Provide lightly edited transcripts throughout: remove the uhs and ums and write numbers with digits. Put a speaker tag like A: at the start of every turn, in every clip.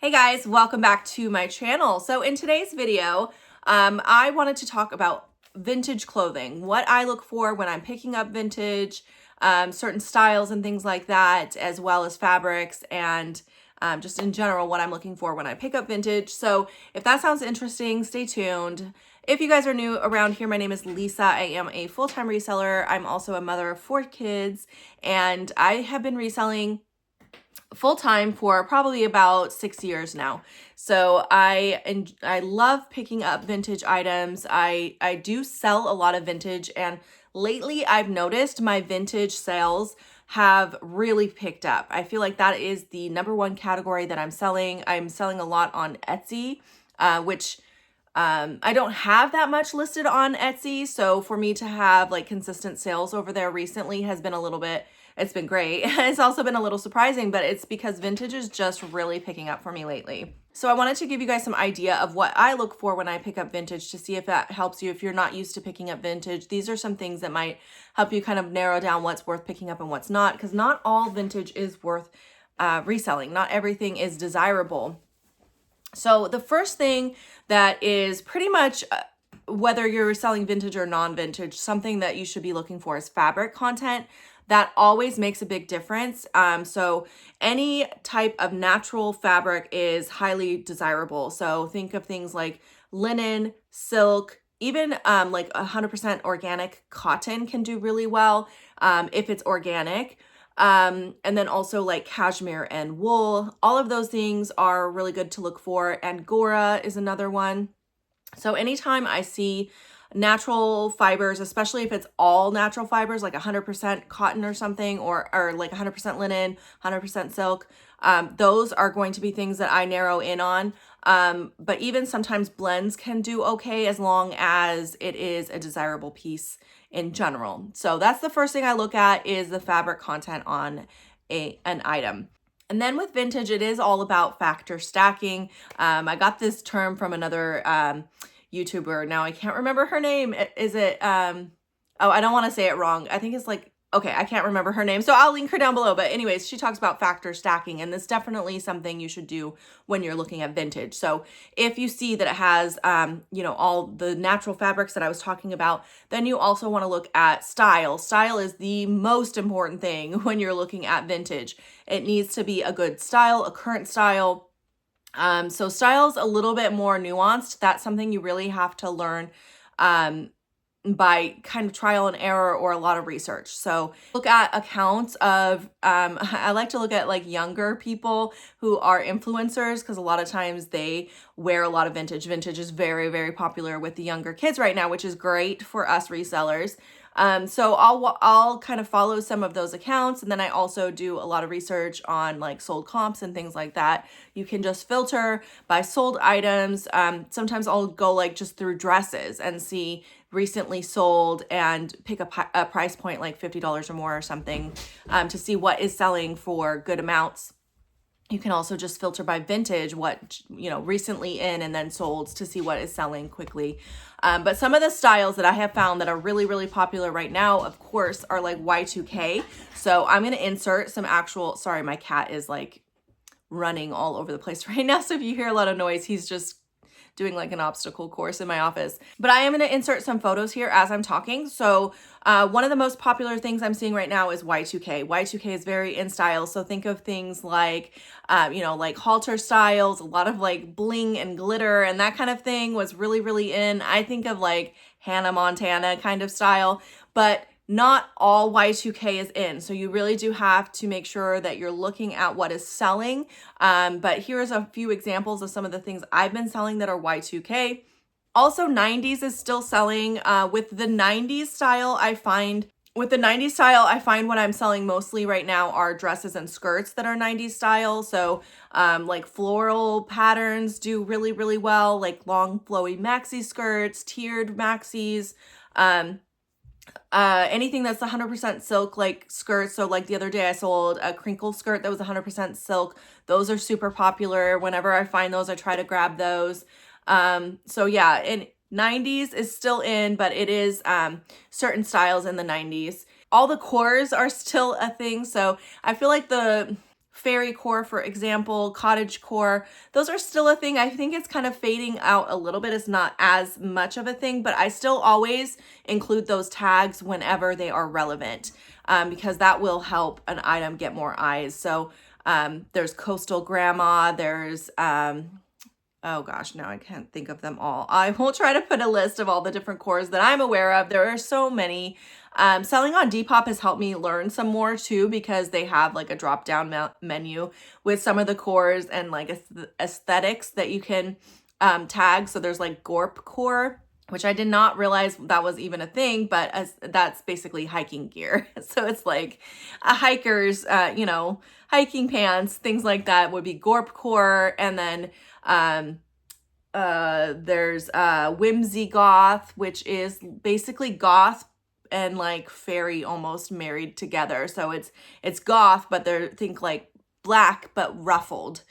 A: Hey guys, welcome back to my channel. So in today's video, I wanted to talk about vintage clothing, what I look for when I'm picking up vintage, certain styles and things like that, as well as fabrics and just in general what I'm looking for when I pick up vintage. So if that sounds interesting, stay tuned. If you guys are new around here, my name is Lisa. I am a full-time reseller. I'm also a mother of 4 kids, and I have been reselling full-time for probably about 6 years now. So I love picking up vintage items. I do sell a lot of vintage, and lately I've noticed my vintage sales have really picked up. I feel like that is the number one category that I'm selling. I'm selling a lot on Etsy, which I don't have that much listed on Etsy. So for me to have like consistent sales over there recently has been a little bit, it's been great. It's also been a little surprising, but it's because vintage is just really picking up for me lately. So I wanted to give you guys some idea of what I look for when I pick up vintage to see if that helps you. If you're not used to picking up vintage, these are some things that might help you kind of narrow down what's worth picking up and what's not, because not all vintage is worth reselling. Not everything is desirable. So the first thing that is pretty much whether you're selling vintage or non-vintage, something that you should be looking for is fabric content. That always makes a big difference. So any type of natural fabric is highly desirable. So think of things like linen, silk, even like 100% organic cotton can do really well if it's organic. And then also like cashmere and wool. All of those things are really good to look for. Angora is another one. So anytime I see natural fibers, especially if it's all natural fibers, like 100% cotton or something, or like 100% linen, 100% silk, those are going to be things that I narrow in on. But even sometimes blends can do okay as long as it is a desirable piece in general. So that's the first thing I look at, is the fabric content on an item. And then with vintage, it is all about factor stacking. I got this term from another YouTuber. Now I can't remember her name. Is it, oh, I don't want to say it wrong. I think it's like, okay, I can't remember her name. So I'll link her down below. But anyways, she talks about factor stacking, and that's definitely something you should do when you're looking at vintage. So if you see that it has, all the natural fabrics that I was talking about, then you also want to look at style. Style is the most important thing when you're looking at vintage. It needs to be a good style, a current style. So style's a little bit more nuanced. That's something you really have to learn, by kind of trial and error or a lot of research. So look at accounts of, I like to look at like younger people who are influencers, because a lot of times they wear a lot of vintage. Vintage is very, very popular with the younger kids right now, which is great for us resellers. So I'll kind of follow some of those accounts, and then I also do a lot of research on like sold comps and things like that. You can just filter by sold items. Sometimes I'll go like just through dresses and see recently sold and pick a price point like $50 or more or something, to see what is selling for good amounts. You can also just filter by vintage, what, recently in and then sold, to see what is selling quickly. But some of the styles that I have found that are really, really popular right now, of course, are like Y2K. So I'm going to insert some actual, sorry, my cat is like running all over the place right now. So if you hear a lot of noise, he's just doing like an obstacle course in my office. But I am going to insert some photos here as I'm talking. So one of the most popular things I'm seeing right now is Y2K. Y2K is very in style. So think of things like, like halter styles, a lot of like bling and glitter and that kind of thing was really, really in. I think of like Hannah Montana kind of style, but not all Y2K is in. So you really do have to make sure that you're looking at what is selling. But here's a few examples of some of the things I've been selling that are Y2K. Also, 90s is still selling. With the 90s style, I find what I'm selling mostly right now are dresses and skirts that are 90s style. So like floral patterns do really, really well, like long flowy maxi skirts, tiered maxis, anything that's 100% silk, like skirts. So like the other day I sold a crinkle skirt that was 100% silk. Those are super popular. Whenever I find those, I try to grab those. So yeah, and 90s is still in, but it is certain styles in the 90s. All the cores are still a thing. So I feel like the fairy core, for example, cottage core, those are still a thing. I think it's kind of fading out a little bit. It's not as much of a thing, but I still always include those tags whenever they are relevant, because that will help an item get more eyes. So there's Coastal Grandma, there's oh gosh, now I can't think of them all. I will try to put a list of all the different cores that I'm aware of. There are so many. Selling on Depop has helped me learn some more too, because they have like a drop down menu with some of the cores and like aesthetics that you can tag. So there's like Gorp core, which I did not realize that was even a thing, but that's basically hiking gear. So it's like a hiker's, hiking pants, things like that would be Gorp core. And then there's Whimsy Goth, which is basically goth and like fairy almost married together. So it's goth, but think like black but ruffled.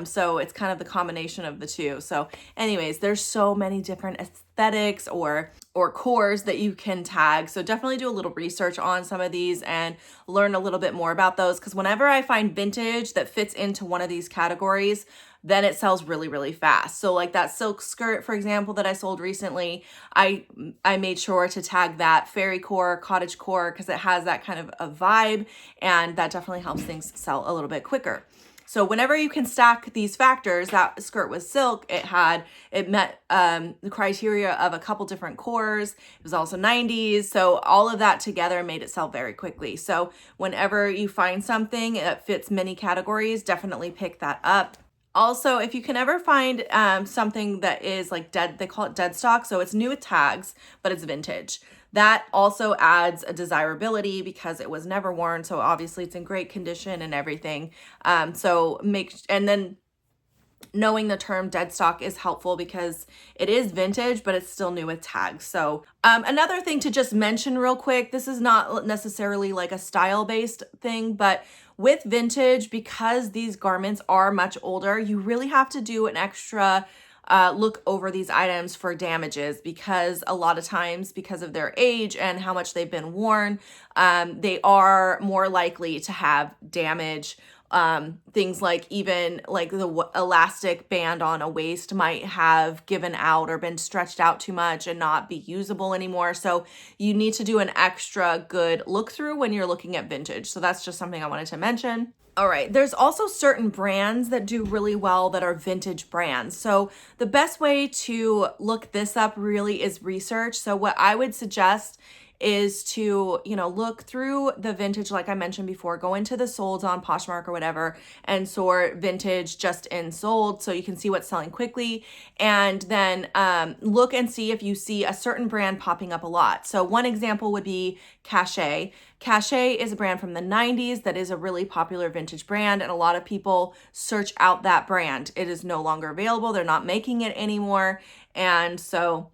A: So it's kind of the combination of the two. So anyways, there's so many different aesthetics or cores that you can tag. So definitely do a little research on some of these and learn a little bit more about those. Because whenever I find vintage that fits into one of these categories, then it sells really, really fast. So like that silk skirt, for example, that I sold recently, I made sure to tag that fairy core, cottage core, because it has that kind of a vibe, and that definitely helps things sell a little bit quicker. So whenever you can stack these factors, that skirt was silk, it met the criteria of a couple different cores. It was also 90s. So all of that together made it sell very quickly. So whenever you find something that fits many categories, definitely pick that up. Also, if you can ever find something that is like dead, they call it dead stock. So it's new with tags, but it's vintage. That also adds a desirability because it was never worn. So obviously it's in great condition and everything. And then knowing the term dead stock is helpful because it is vintage, but it's still new with tags. So another thing to just mention real quick, this is not necessarily like a style-based thing, but with vintage, because these garments are much older, you really have to do an extra look over these items for damages, because a lot of times, because of their age and how much they've been worn, they are more likely to have damage. Things like even like the elastic band on a waist might have given out or been stretched out too much and not be usable anymore. So you need to do an extra good look through when you're looking at vintage. So that's just something I wanted to mention. All right, there's also certain brands that do really well that are vintage brands. So the best way to look this up really is research. So what I would suggest is to, look through the vintage, like I mentioned before, go into the solds on Poshmark or whatever and sort vintage just in sold so you can see what's selling quickly. And then look and see if you see a certain brand popping up a lot. So one example would be Cachet. Cachet is a brand from the 90s that is a really popular vintage brand, and a lot of people search out that brand. It is no longer available. They're not making it anymore. And so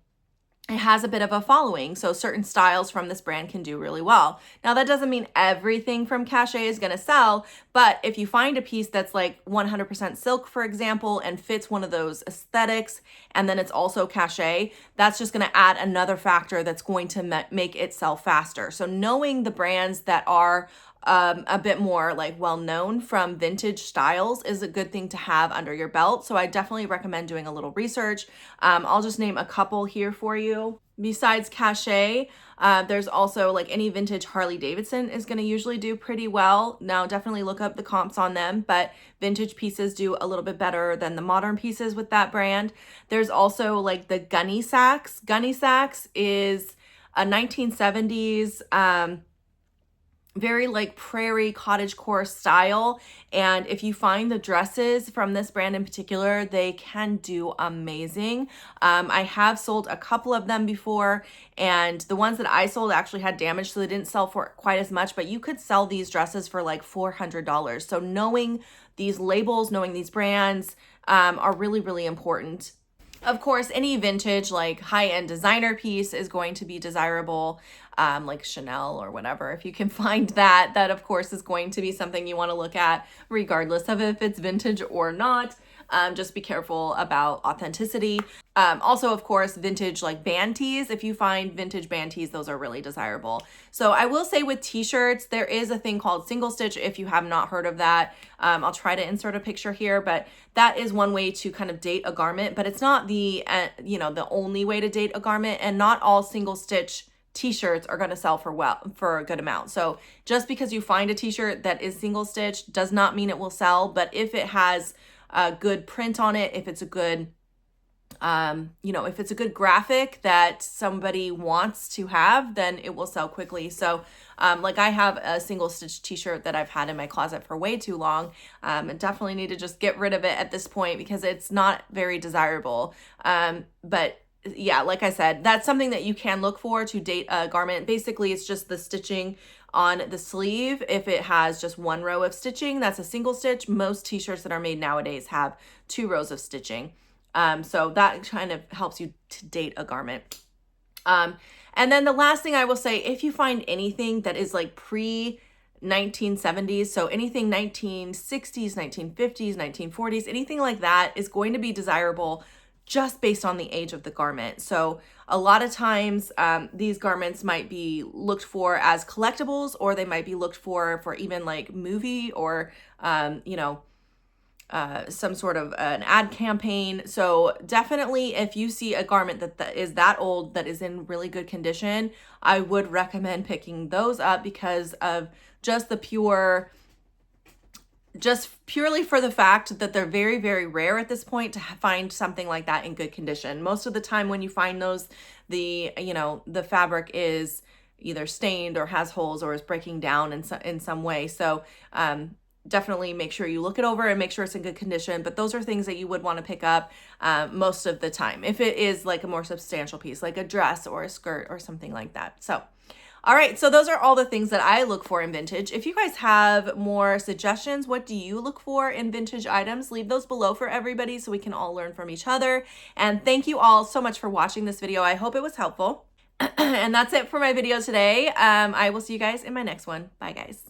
A: it has a bit of a following, so certain styles from this brand can do really well. Now, that doesn't mean everything from Cachet is going to sell, but if you find a piece that's like 100% silk, for example, and fits one of those aesthetics, and then it's also Cachet, that's just going to add another factor that's going to make it sell faster. So knowing the brands that are a bit more like well-known from vintage styles is a good thing to have under your belt. So I definitely recommend doing a little research. I'll just name a couple here for you. Besides Cachet, there's also like any vintage Harley Davidson is going to usually do pretty well. Now, definitely look up the comps on them, but vintage pieces do a little bit better than the modern pieces with that brand. There's also like the Gunny Sacks. Gunny Sacks is a 1970s very like prairie cottagecore style, and if you find the dresses from this brand in particular, they can do amazing. I have sold a couple of them before, and the ones that I sold actually had damage, so they didn't sell for quite as much, but you could sell these dresses for like $400. So knowing these labels, knowing these brands are really, really important. Of course, any vintage like high-end designer piece is going to be desirable, like Chanel or whatever. If you can find that, that of course is going to be something you want to look at regardless of if it's vintage or not. Just be careful about authenticity. Also, of course, vintage like band tees. If you find vintage band tees, those are really desirable. So I will say with t-shirts, there is a thing called single stitch if you have not heard of that. I'll try to insert a picture here, but that is one way to kind of date a garment, but it's not the, the only way to date a garment, and not all single stitch t-shirts are going to sell for a good amount. So just because you find a t-shirt that is single stitch does not mean it will sell, but if it has a good print on it, if it's a good if it's a good graphic that somebody wants to have, then it will sell quickly. So, like I have a single stitch t-shirt that I've had in my closet for way too long. I definitely need to just get rid of it at this point because it's not very desirable. But yeah, like I said, that's something that you can look for to date a garment. Basically, it's just the stitching on the sleeve. If it has just one row of stitching, that's a single stitch. Most t-shirts that are made nowadays have 2 rows of stitching. So that kind of helps you to date a garment. And then the last thing I will say, if you find anything that is like pre-1970s, so anything 1960s, 1950s, 1940s, anything like that is going to be desirable just based on the age of the garment. So a lot of times these garments might be looked for as collectibles, or they might be looked for even like movie or, some sort of an ad campaign. So definitely if you see a garment that is that old, that is in really good condition, I would recommend picking those up because of just purely for the fact that they're very, very rare at this point to find something like that in good condition. Most of the time when you find those, the fabric is either stained or has holes or is breaking down in some way. So, definitely make sure you look it over and make sure it's in good condition. But those are things that you would want to pick up most of the time if it is like a more substantial piece, like a dress or a skirt or something like that. So, all right, so those are all the things that I look for in vintage. If you guys have more suggestions, what do you look for in vintage items? Leave those below for everybody so we can all learn from each other. And thank you all so much for watching this video. I hope it was helpful. And that's it for my video today. I will see you guys in my next one. Bye, guys.